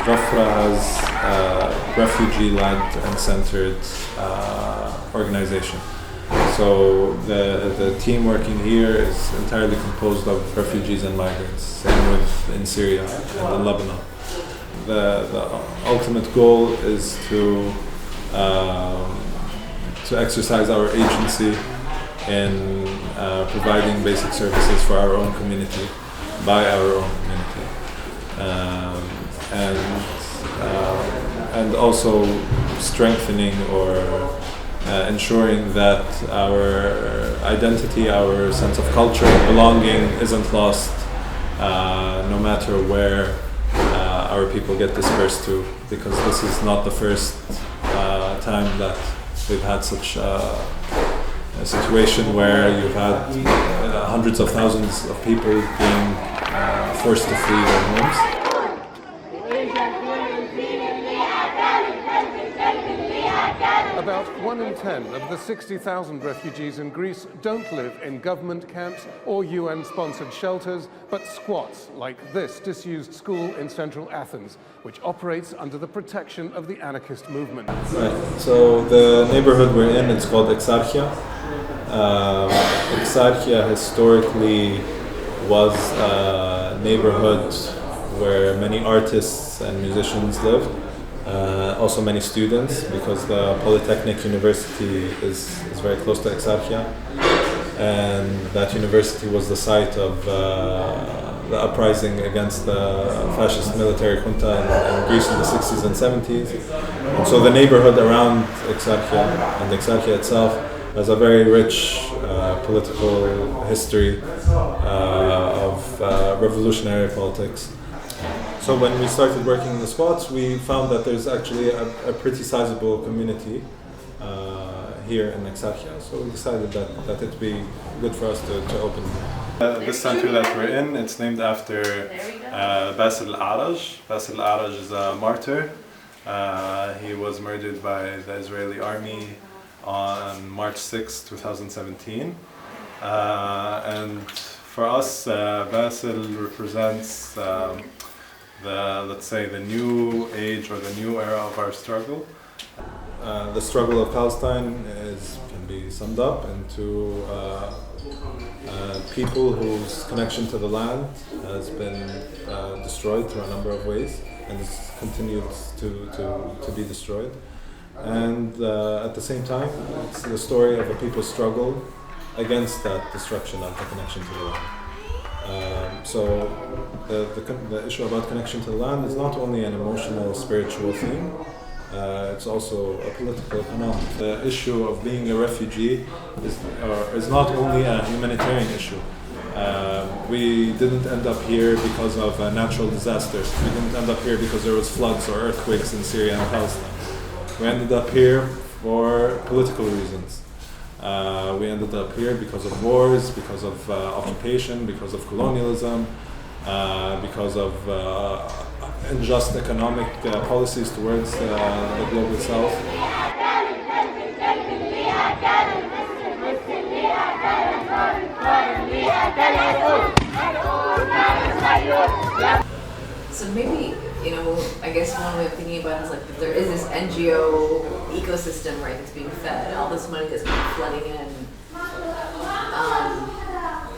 Jafra has a refugee-led and centered organization. So the team working here is entirely composed of refugees and migrants. Same with in Syria and in Lebanon. The ultimate goal is to exercise our agency in providing basic services for our own community by our own community, and also strengthening or ensuring that our identity, our sense of culture and belonging isn't lost, no matter where our people get dispersed to, because this is not the first time that we've had such a situation where you've had hundreds of thousands of people being forced to flee their homes. About 1 in 10 of the 60,000 refugees in Greece don't live in government camps or UN-sponsored shelters, but squats like this disused school in central Athens, which operates under the protection of the anarchist movement. Right. So the neighborhood we're in, it's called Exarchia. Exarchia historically was a neighborhood where many artists and musicians lived. Also many students, because the Polytechnic University is very close to Exarchia, and that university was the site of the uprising against the fascist military junta in Greece in the 60s and 70s. And so the neighborhood around Exarchia and Exarchia itself has a very rich political history of revolutionary politics. So when we started working in the squats, we found that there's actually a pretty sizable community here in Exarchia. So we decided that it'd be good for us to open. This center that we're in, it's named after Basil al-Araj. Basil al-Araj is a martyr. He was murdered by the Israeli army on March 6, 2017. And for us, Basil represents let's say the new age or the new era of our struggle. The struggle of Palestine can be summed up into people whose connection to the land has been destroyed through a number of ways, and continues to be destroyed. And at the same time, it's the story of a people's struggle against that destruction of the connection to the land. So the issue about connection to the land is not only an emotional, spiritual theme, it's also a political, economic. The issue of being a refugee is not only a humanitarian issue. We didn't end up here because of natural disasters. We didn't end up here because there was floods or earthquakes in Syria and Palestine. We ended up here for political reasons. We ended up here because of wars, because of occupation, because of colonialism, because of unjust economic policies towards the global south. So maybe, I guess one way of thinking about it is like there is this NGO ecosystem, right, that's being fed, all this money that's kind of flooding in.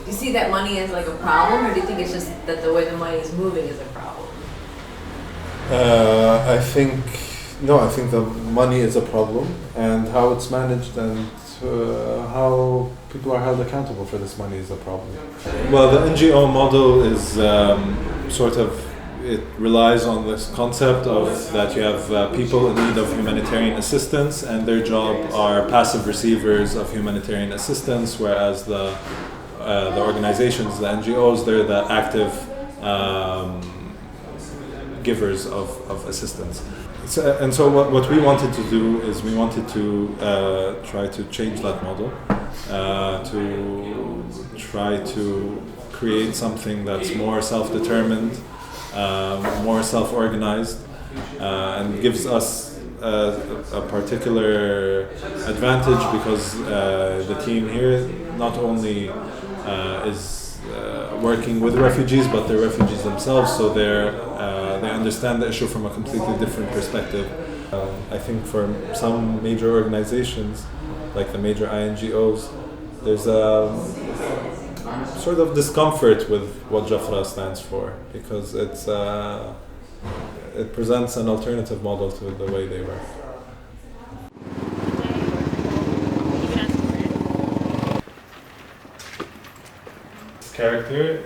Do you see that money as like a problem, or do you think it's just that the way the money is moving is a problem? I think the money is a problem, and how it's managed and how people are held accountable for this money is a problem. Well, the NGO model is it relies on this concept of that you have people in need of humanitarian assistance, and their job are passive receivers of humanitarian assistance, whereas the organizations, the NGOs, they're the active givers of assistance. So what we wanted to do is we wanted to try to change that model, to try to create something that's more self-determined, more self-organized, and gives us a particular advantage because the team here not only is working with refugees, but they're refugees themselves, so they understand the issue from a completely different perspective. I think for some major organizations, like the major INGOs, there's a sort of discomfort with what Jafra stands for, because it presents an alternative model to the way they work. This character,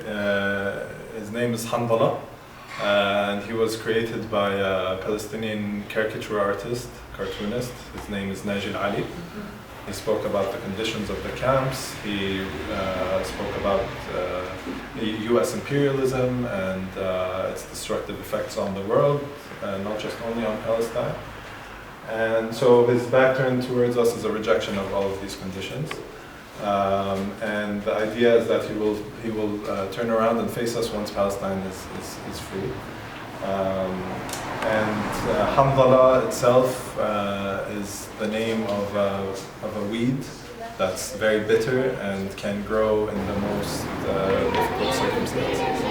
his name is Handala, and he was created by a Palestinian caricature artist, cartoonist. His name is Najil Ali. He spoke about the conditions of the camps. He spoke about U.S. imperialism and its destructive effects on the world, not just only on Palestine. And so his back turned towards us is a rejection of all of these conditions. And the idea is that he will turn around and face us once Palestine is free. Hamdallah itself is the name of a weed that's very bitter and can grow in the most difficult circumstances.